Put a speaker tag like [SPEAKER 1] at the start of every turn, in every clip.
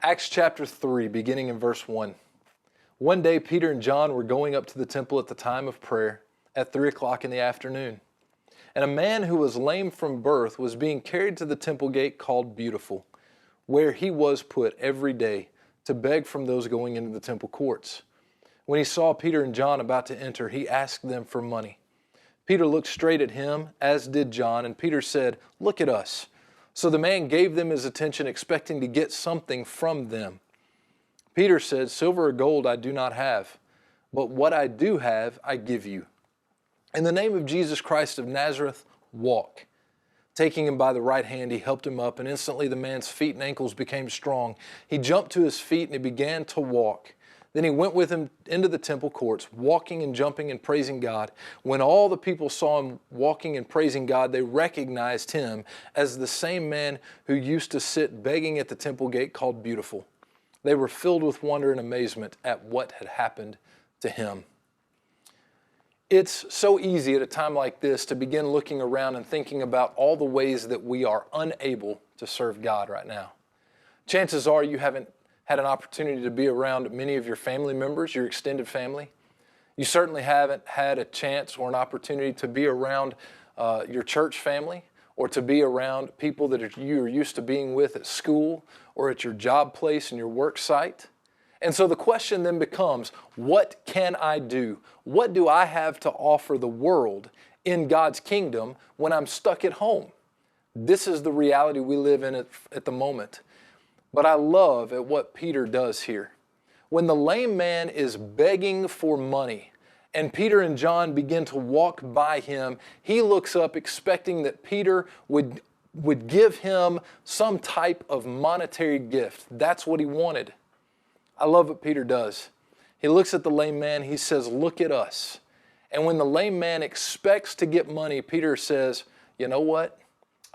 [SPEAKER 1] Acts chapter 3, beginning in verse 1. One day Peter and John were going up to the temple at the time of prayer at 3 o'clock in the afternoon. And a man who was lame from birth was being carried to the temple gate called Beautiful, where he was put every day to beg from those going into the temple courts. When he saw Peter and John about to enter, he asked them for money. Peter looked straight at him, as did John, and Peter said, "Look at us." So the man gave them his attention, expecting to get something from them. Peter said, "Silver or gold I do not have, but what I do have I give you. In the name of Jesus Christ of Nazareth, walk." Taking him by the right hand, he helped him up, and instantly the man's feet and ankles became strong. He jumped to his feet and he began to walk. Then he went with him into the temple courts, walking and jumping and praising God. When all the people saw him walking and praising God, they recognized him as the same man who used to sit begging at the temple gate called Beautiful. They were filled with wonder and amazement at what had happened to him. It's so easy at a time like this to begin looking around and thinking about all the ways that we are unable to serve God right now. Chances are you haven't had an opportunity to be around many of your family members, your extended family. You certainly haven't had a chance or an opportunity to be around your church family, or to be around people that you are used to being with at school or at your job place and your work site. And so the question then becomes, what can I do? What do I have to offer the world in God's kingdom when I'm stuck at home? This is the reality we live in at the moment. But I love at what Peter does here. When the lame man is begging for money and Peter and John begin to walk by him, he looks up expecting that Peter would give him some type of monetary gift. That's what he wanted. I love what Peter does. He looks at the lame man, he says, "Look at us." And when the lame man expects to get money, Peter says, "You know what?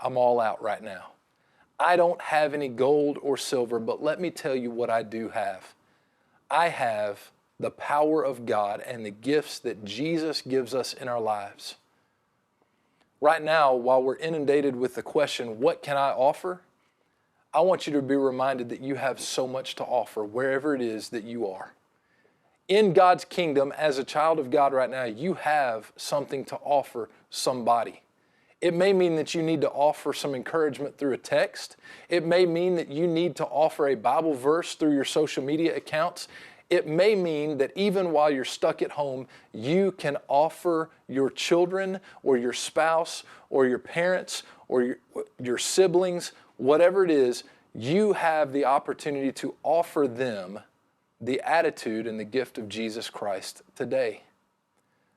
[SPEAKER 1] I'm all out right now. I don't have any gold or silver, but let me tell you what I do have. I have the power of God and the gifts that Jesus gives us in our lives." Right now, while we're inundated with the question, what can I offer? I want you to be reminded that you have so much to offer wherever it is that you are. In God's kingdom, as a child of God right now, you have something to offer somebody. It may mean that you need to offer some encouragement through a text. It may mean that you need to offer a Bible verse through your social media accounts. It may mean that even while you're stuck at home, you can offer your children or your spouse or your parents or your siblings, whatever it is, you have the opportunity to offer them the attitude and the gift of Jesus Christ today.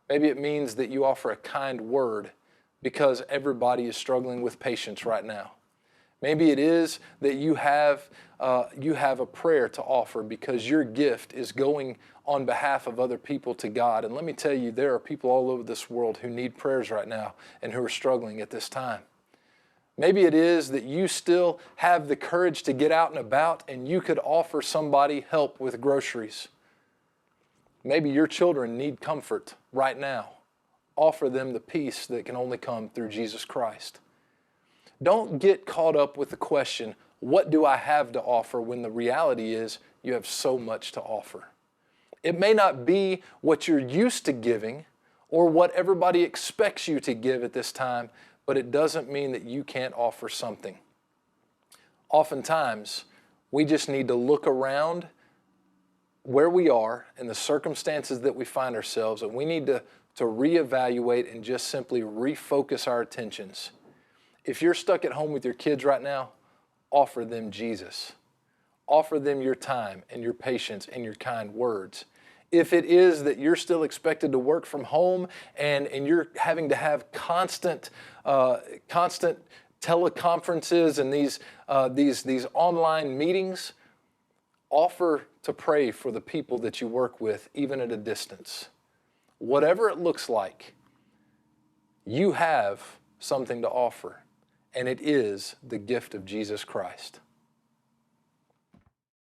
[SPEAKER 1] Maybe it means that you offer a kind word because everybody is struggling with patience right now. Maybe it is that you have a prayer to offer because your gift is going on behalf of other people to God. And let me tell you, there are people all over this world who need prayers right now and who are struggling at this time. Maybe it is that you still have the courage to get out and about and you could offer somebody help with groceries. Maybe your children need comfort right now. Offer them the peace that can only come through Jesus Christ. Don't get caught up with the question, what do I have to offer, when the reality is you have so much to offer. It may not be what you're used to giving or what everybody expects you to give at this time, but it doesn't mean that you can't offer something. Oftentimes, we just need to look around where we are and the circumstances that we find ourselves, and we need to reevaluate and just simply refocus our attentions. If you're stuck at home with your kids right now, offer them Jesus. Offer them your time and your patience and your kind words. If it is that you're still expected to work from home and you're having to have constant teleconferences and these online meetings, offer to pray for the people that you work with, even at a distance. Whatever it looks like, you have something to offer, and it is the gift of Jesus Christ.